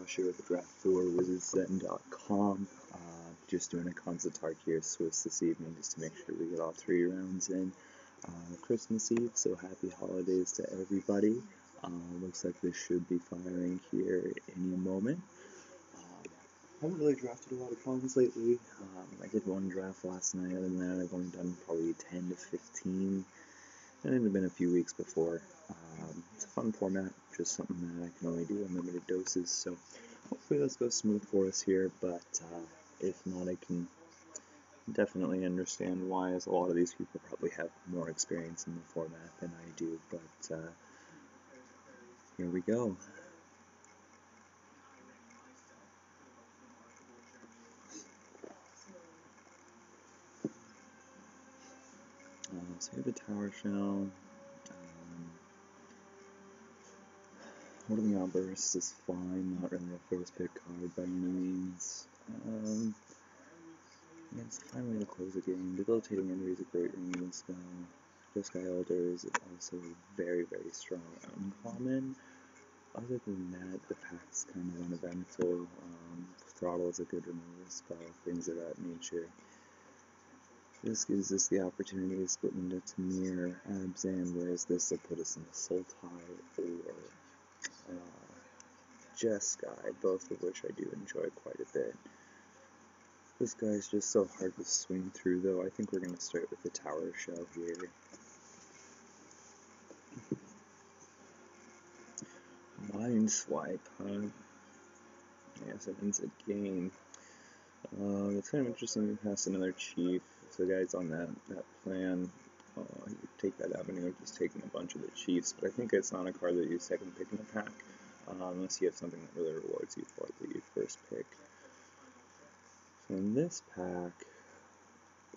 Josh here with draft4wizardsden.com. Just doing a Kanzatard here, Swiss this evening, just to make sure we get all 3 rounds in. Christmas Eve, so happy holidays to everybody. Looks like this should be firing here any moment. Haven't really drafted a lot of cons lately. I did one draft last night. Other than that, I've only done probably 10 to 15. And it had been a few weeks before. It's a fun format, just something that I can only do in limited doses, so hopefully this goes smooth for us here, but if not, I can definitely understand why, as a lot of these people probably have more experience in the format than I do, but here we go. So we have a Tower Shell. Holding Outburst is fine, not really a first pick card by any means. It's a fine way to close a game. Debilitating Envy is a great remaining spell. Jeskai Elder is also very, very strong uncommon. Other than that, the pack's kind of uneventful. Throttle is a good removal spell, things of that nature. This gives us the opportunity to split into Tamir, Abzan, whereas this will put us into Sultai or Jeskai, both of which I do enjoy quite a bit. This guy's just so hard to swing through, though. I think we're going to start with the Tower Shell here. Mind Swipe, huh? I guess it ends a game. It's kind of interesting we pass another Chief. If the guy's on that plan, you could take that avenue of just taking a bunch of the Chiefs, but I think it's not a card that you second pick in the pack, unless you have something that really rewards you for the first pick. So in this pack,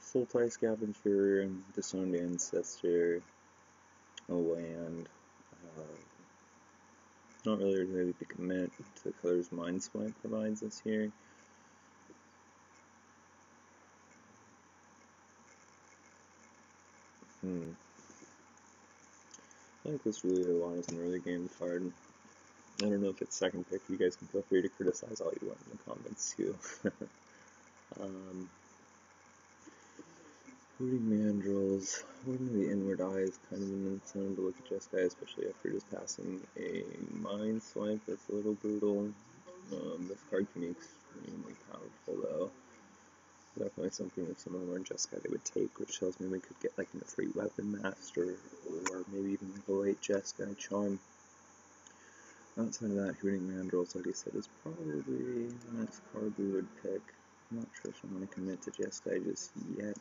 Sultai Scavenger, Disowned Ancestor, a land. Not really ready to commit to the colors Mind Swipe provides us here. I think this really a lot is an early game card. I don't know if it's second pick. You guys can feel free to criticize all you want in the comments too. Hooting Mandrills, Holding the Inward Eye is kind of an incentive to look at Jeskai, especially after just passing a Mind Swipe that's a little brutal. This card can be extremely powerful though. Definitely something that someone were in Jeskai they would take, which tells me we could get like a free Weapon Master, or maybe even like a late Jeskai Charm. Outside of that, Hooting Mandrills, like I said, is probably the next card we would pick. I'm not sure if I want to commit to Jeskai just yet.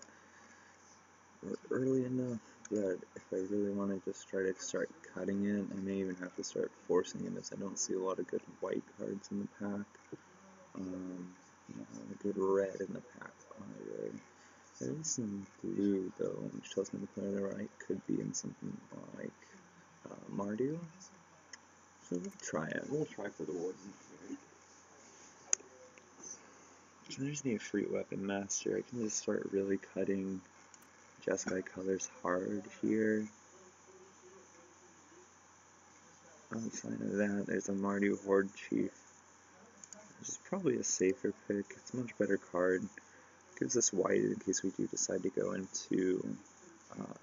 We're early enough that if I really want to just try to start cutting it, I may even have to start forcing it, as I don't see a lot of good white cards in the pack. Not a good red in the pack either. There is some blue though, which tells me the player on the right could be in something like Mardu. So we'll try it. We'll try for the Warden here. So I just need a free Weapon Master. I can just start really cutting Jeskai colors hard here. Outside of that, there's a Mardu Horde Chief, which is probably a safer pick. It's a much better card. Gives us white in case we do decide to go into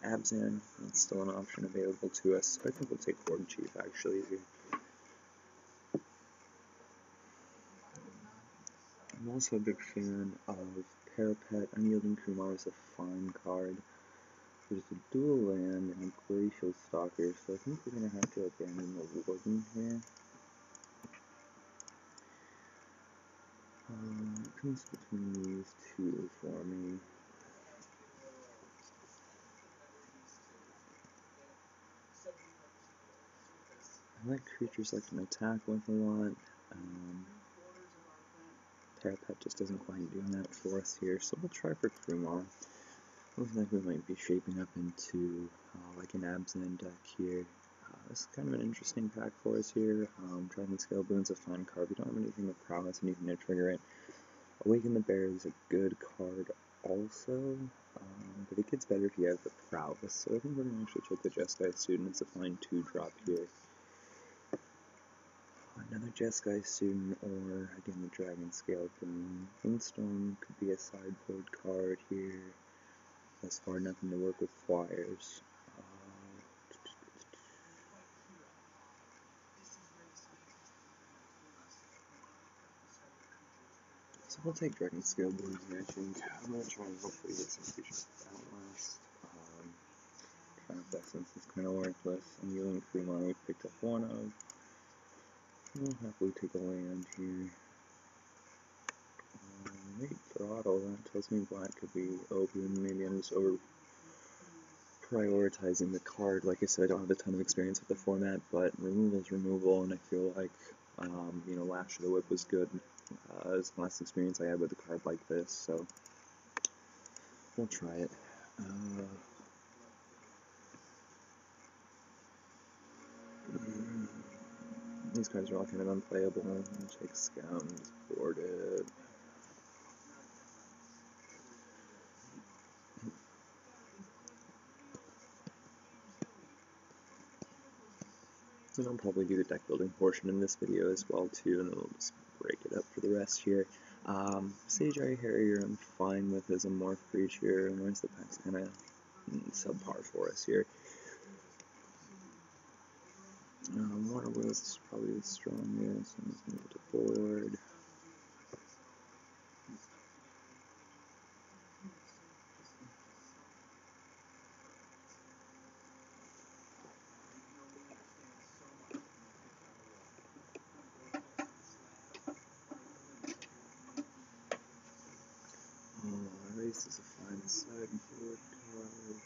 Abzan. That's still an option available to us. So I think we'll take Horde Chief actually here. I'm also a big fan of Parapet. Unyielding Kumar is a fine card. There's a dual land and a Glacial Stalker, so I think we're going to have to abandon the Warden here. It comes between these two for me. I like creatures I can attack with a lot. Parapet just doesn't quite do that for us here, so we'll try for Krumar. Looks like we might be shaping up into like an Abzan deck here. This is kind of an interesting pack for us here. Dragon Scale Boon's a fine card. We don't have anything with prowess, anything to trigger it. Awaken the Bear is a good card also, but it gets better if you have the prowess. So I think we're going to actually take the Jeskai Student. It's a fine 2-drop here. Another Jeskai student, or again the Dragon Skeleton. Windstorm could be a sideboard card here. Thus far, nothing to work with flyers. So we'll take Dragon Scale Boards here, I think. I'm going to try and hopefully get some creatures Outlast. Craft Essence is kind of worthless. Annealing Fremont we picked up one of. We'll happily take a land here. Wait, Throttle, that tells me black could be open. Maybe I'm just over prioritizing the card. Like I said, I don't have a ton of experience with the format, but removal is removal, and I feel like, you know, Lash of the Whip was good. It was the last experience I had with a card like this, so we'll try it. These cards are all kind of unplayable. I'll take Scums, board it. And I'll probably do the deck building portion in this video as well too, and then we'll just break it up for the rest here. Sage Eye Harrier I'm fine with as a morph creature, and the rest of the pack's kind of subpar for us here. Water Wheels is probably the strongest. I'm just move it to board. Race is a fine sideboard card.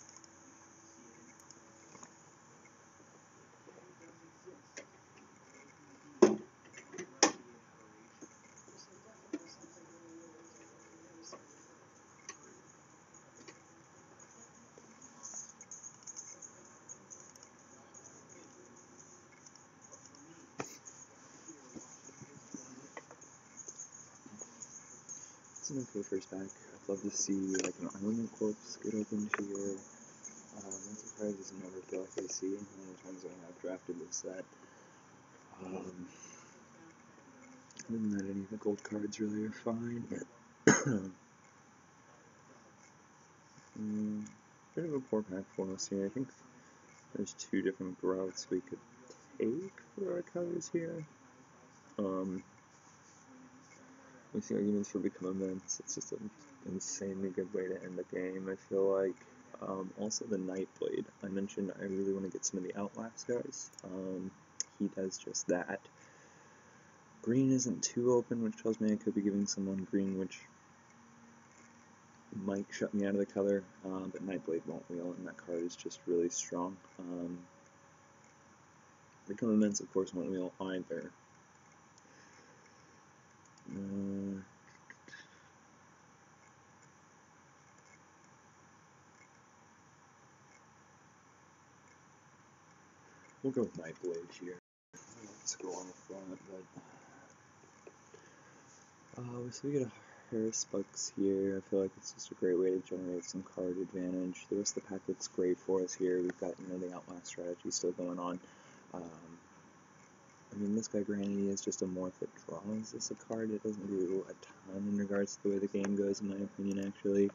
It's an okay first pack. I'd love to see like an Armament Corpse get opened here. Not surprised it's never feel like I see how many times I have drafted this set. Other than that, any of the gold cards really are fine. Bit of a poor pack for us here. I think there's two different routes we could take for our colors here. We see arguments for Become Immense. It's just an insanely good way to end the game, I feel like. Also the Nightblade. I mentioned I really want to get some of the Outlast guys. He does just that. Green isn't too open, which tells me I could be giving someone green, which might shut me out of the color, but Nightblade won't wheel, and that card is just really strong. Become Immense, of course, won't wheel either. We'll go with Nightblade here. Let's go on the front, but so we get a Harris Bucks here. I feel like it's just a great way to generate some card advantage. The rest of the pack looks great for us here. We've got, you know, the Outlast strategy still going on. I mean, this guy, granted, is just a morph that draws us a card. It doesn't do a ton in regards to the way the game goes, in my opinion, actually.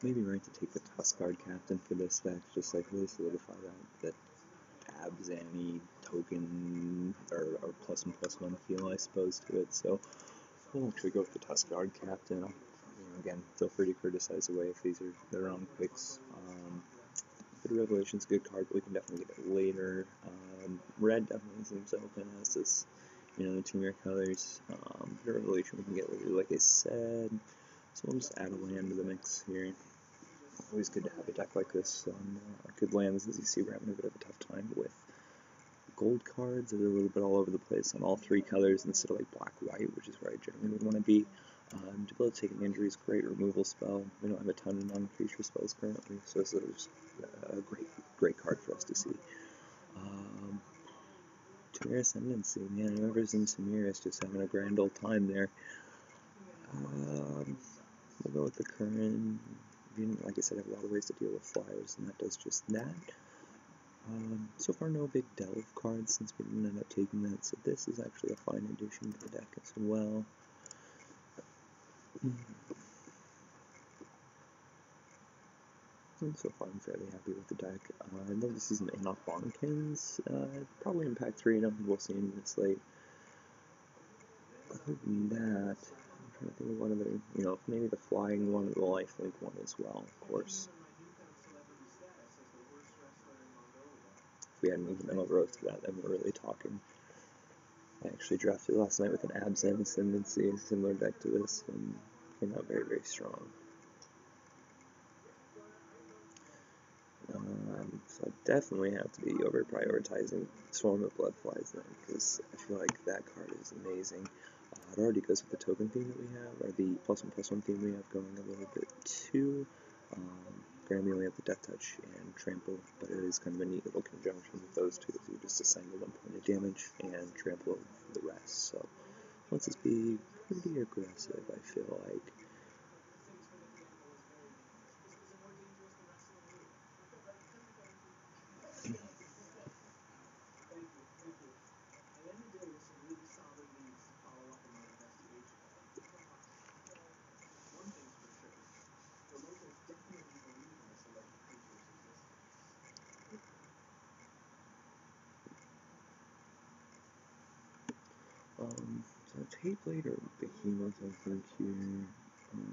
Maybe right to take the Tuskguard Captain for this deck, just like really solidify that tabs any token or +1/+1 feel, I suppose, to it. So we'll actually go with the Tuskguard Captain. You know, again, feel free to criticize away if these are the wrong picks. Bit of Revelation's a good card, but we can definitely get it later. Red definitely seems open as this, you know, the two-mirror colors. Bit of Revelation we can get later, like I said. So we'll just add a land to the mix here. Always good to have a deck like this on good lands. As you see, we're having a bit of a tough time with gold cards. They're a little bit all over the place on all three colors instead of like black-white, which is where I generally would want to be. Debilitating Injury is a great removal spell. We don't have a ton of non-creature spells currently, so this is a great card for us to see. Tamir Ascendancy, man, whoever's in Tamir is just having a grand old time there. We'll go with the current. Like I said, I have a lot of ways to deal with flyers, and that does just that. So far no big delve cards since we didn't end up taking that, so this is actually a fine addition to the deck as well. And so far I'm fairly happy with the deck. I'd love to see some Anok Bonkins, probably Impact 3, I don't think we'll see him in this late. Other than that, I'm trying to think of what other, maybe the Flying one or the Lifelink one as well, of course. If we had an incremental growth to that, then we're really talking. I actually drafted last night with an Absent Ascendancy, a similar deck to this, and came out very, very strong. So I definitely have to be over-prioritizing Swarm of Bloodflies then, because I feel like that card is amazing. It already goes with the token theme that we have, or the +1/+1 theme we have going a little bit too. Granted, we only have the Death Touch and Trample, but it is kind of a neat little conjunction with those two, so you just assign the 1 point of damage and Trample for the rest. So, lets us be pretty aggressive, I feel like. So Tapeblade or Behemoth, I think here.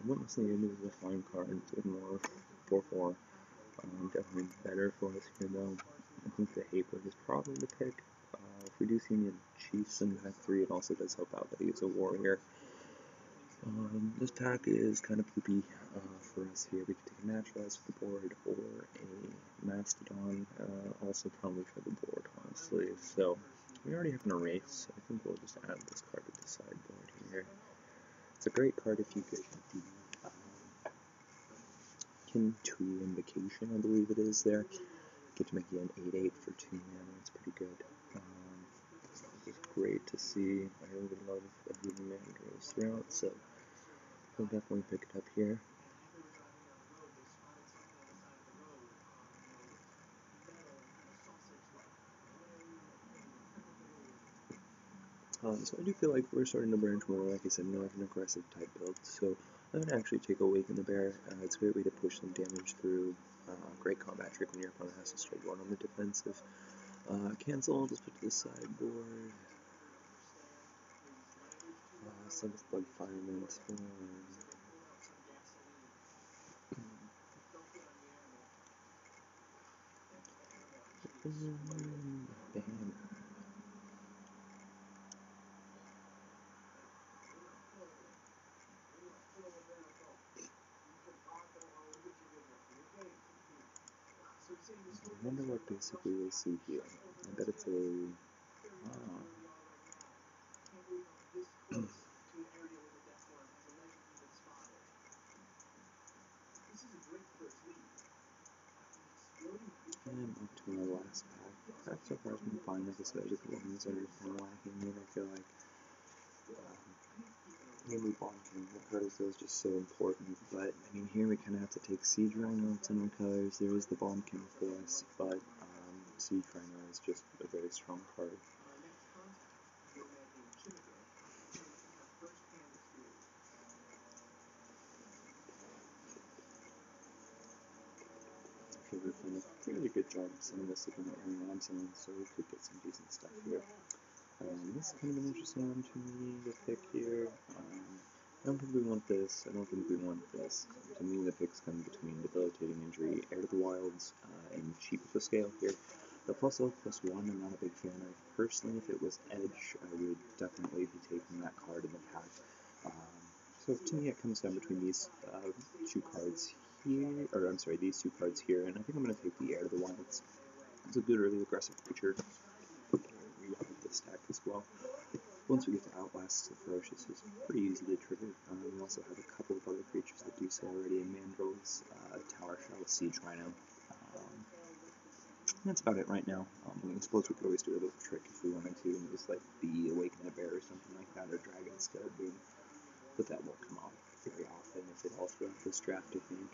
Witness the End is a fine card. It's a more 4/4. Definitely better for us here though. I think the Tapeblade is probably the pick. If we do see any Chiefs in pack 3, it also does help out that he's a warrior. This pack is kind of poopy for us here. We could take a Naturalize for the board or a Mastodon, also probably for the board, honestly. So we already have an Erase, so I think we'll just add this card to the sideboard here. It's a great card if you get the Kin-Tu Invocation, I believe it is there. Get to make it an 8/8 for 2 mana, it's pretty good. It's great to see. I really love Hidden Mandrills throughout, so we'll definitely pick it up here. So I do feel like we're starting to branch more, like I said, more like an aggressive type build. So I'm going to actually take Awaken the Bear. It's a great way to push some damage through. Great combat trick when your opponent has to straight one on the defensive. Cancel, just put to the sideboard. Seventh Blood Firement. Bam. I wonder what basically we'll see here. I bet it's a... And up to our last pack. So far has been fine. Like I said, just the ones that are kind of lacking here. I feel like maybe Bonkin, the card is just so important. But I mean, here we kind of have to take Siege Rhino. It's in our colors. There is the Bombkin for us, but Siege Rhino is just a very strong card. Okay, we've done a fairly good job of sending this looking at Aaron Ramsey, so we could get some decent stuff here. This is kind of an interesting one to me to pick here. I don't think we want this. I don't think we want this. To me, the pick's kind of between Debilitating Injury, Heir to the Wilds, and Sheep of the Scale here. The +0/+1, I'm not a big fan of. Personally, if it was Edge, I would definitely be taking that card in the pack. So to me, it comes down between these two cards here, or I'm sorry, these two cards here, and I think I'm going to take the Heir to the Wilds. It's a good early aggressive creature. We love this deck as well. Once we get to Outlast, the Ferocious is pretty easy to trigger. We also have a couple of other creatures that do so already in Mandrills, Tower Shell, Siege Rhino. That's about it right now. I suppose we could always do a little trick if we wanted to, and just like the Awaken the Bear or something like that, or Dragon Scale Boom. But that won't come off very often, if at all, throughout this draft, I think.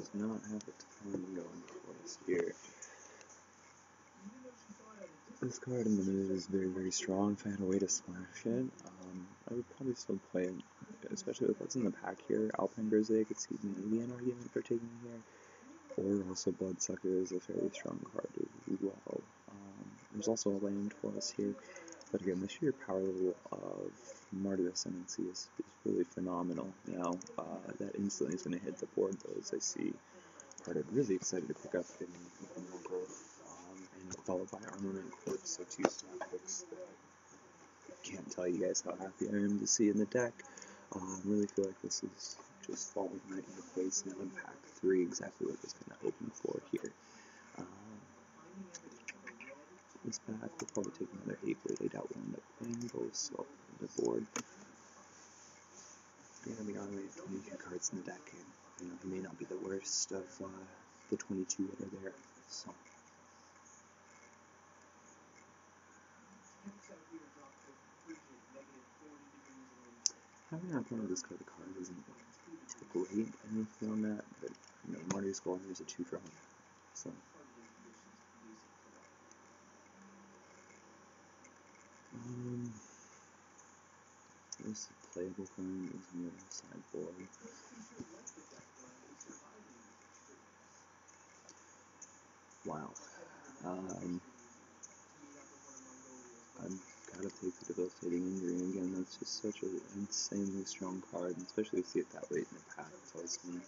does not have a ton going for us here. This card in the news is very, very strong. If I had a way to splash it, I would probably still play it, especially with what's in the pack here. Alpine Grizzly, I could see maybe an argument for taking here, or also Bloodsucker is a fairly strong card as well. There's also a land for us here, but again, the sheer power level of Martyr Ascendancy is really phenomenal. Now, that instantly is going to hit the board, though, as I see card I'm really excited to pick up in more growth, and followed by Armament Corpse, so 2 snap picks that I can't tell you guys how happy I am to see in the deck. I really feel like this is just falling right into place now in pack 3, exactly what I was kind of hoping for here. This pack will probably take another 8-blade. I doubt we'll end up playing both, so on the board. Yeah, we only have 22 cards in the deck, and you know, he may not be the worst of the 22 that are there. So. Having our opponent discard the card isn't great in the format, but you know, Marty's Golem is a 2 for 100. So. This is a playable card is on the sideboard. Wow. I've got to take the Debilitating Injury again. That's just such an insanely strong card, and especially if you see it that late in the pack. It tells me,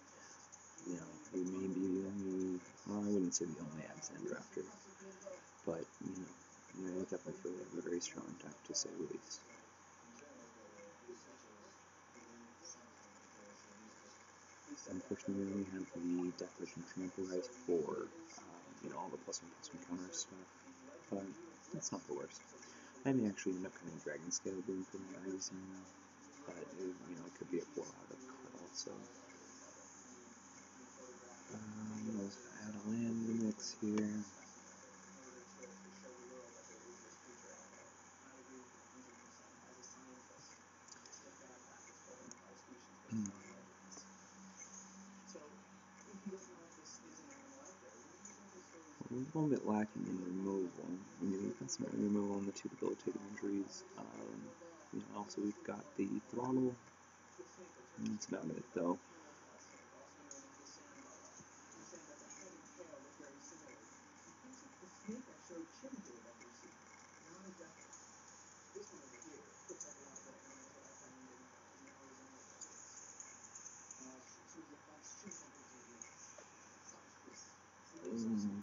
you know, we may be the only, well, I wouldn't say the only Abzan drafter, but, you know, I definitely feel like a very strong deck, to say the least. Unfortunately, we only have the Death Vision Trampleize for, you know, all the +1/+1 counter stuff, but that's not the worst. I may actually end up cutting Dragon Scale Boom for that reason, but it, you know, it could be a 4 out of cut also. Let's add a land in the mix here. We're a little bit lacking in removal. I mean, we've got some removal on the 2 Debilitating Injuries. You know, also we've got the Throttle. That's about it, though.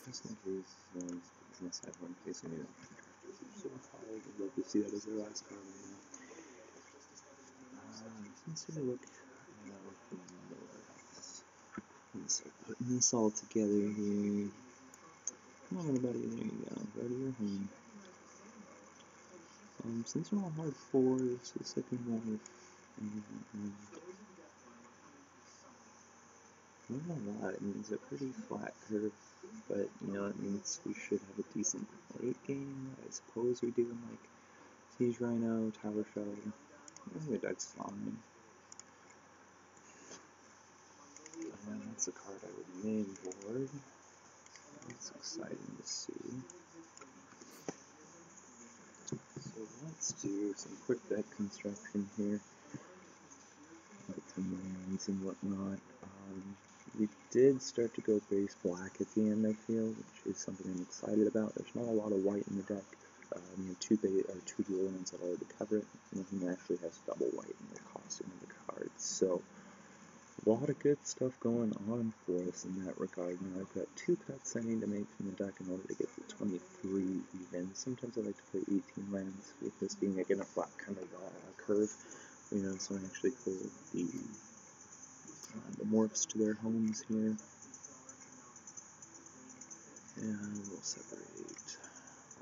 Just in case, in the sideboard, in case any of the contractors are so high, I'd love to see that as their last card right now. Let's take a look. Let's start putting this all together here. Come on, everybody, there you go. Go to your home. Since we're on hard 4, this is looking more. Not a lot. I mean, it's a pretty flat curve, but you know, it means we should have a decent late game. I suppose we do in like Siege Rhino, Tower Shell. I think that's fine. And that's a card I would main board. That's exciting to see. So let's do some quick deck construction here. Get some lands and whatnot. We did start to go base black at the end, I feel, which is something I'm excited about. There's not a lot of white in the deck. You have 2 blue ones that already cover it. Nothing actually has double white in the costing of the cards. So, a lot of good stuff going on for us in that regard. Now, I've got 2 cuts I need to make from the deck in order to get to 23 even. Sometimes I like to play 18 lands, with this being again a flat kind of curve. You know, so I actually pull the morphs to their homes here. And we'll separate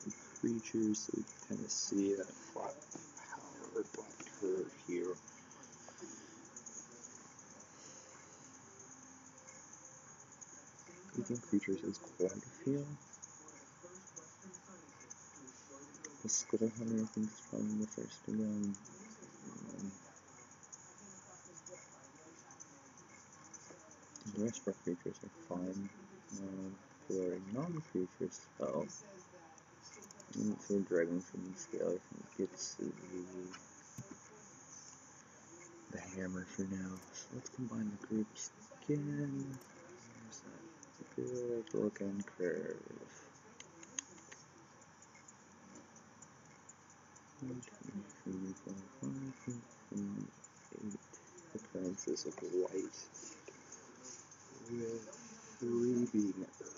our creatures so we can kind of see that flat power black curve here. I think creatures is quite a few. The Skull Hunter I think is probably the first to go. The rest of our creatures are fine. For a non-creature spell, so Dragon from the Scale, I think it's the hammer for now. So let's combine the groups again. There's that good looking curve. 1, 2, 3, 4, 5, 6, 7, 8 occurrences of white with 3 being early.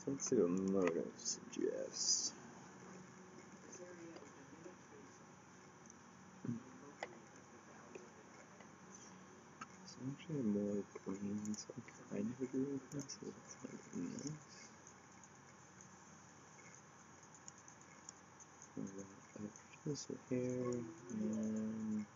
So let's see what Moto suggests. So actually more green, so I kind of agree with this. So it's like nice. Just a hair and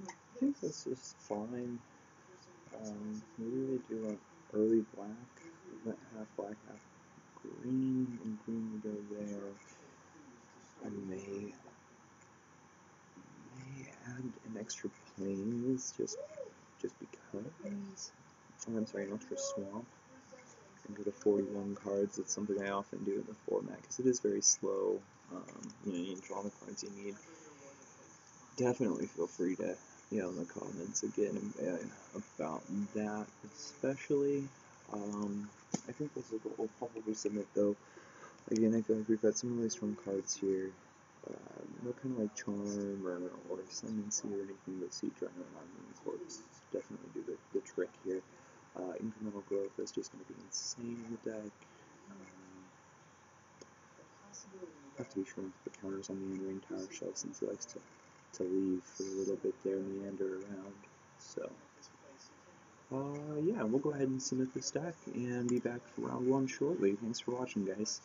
I think this is fine. We really do want early black, half black, half green, and green would go there. I may add an extra plains just because. Oh, I'm sorry, an extra swamp. And go to 41 cards. It's something I often do in the format because it is very slow. You draw the cards you need. Definitely feel free to yell in the comments again about that, especially. I think this is what we'll probably submit though. Again, I feel like we've got some really strong cards here. No kind of like Charm or Ascendancy or anything, but Siege Runner and Moon Corpse definitely do the trick here. Incremental Growth is just going to be insane in the deck. Have to be sure to put counters on Meandering Tower Shell since he likes to leave for a little bit there, meander around. So, yeah, we'll go ahead and submit this deck and be back for round 1 shortly. Thanks for watching, guys.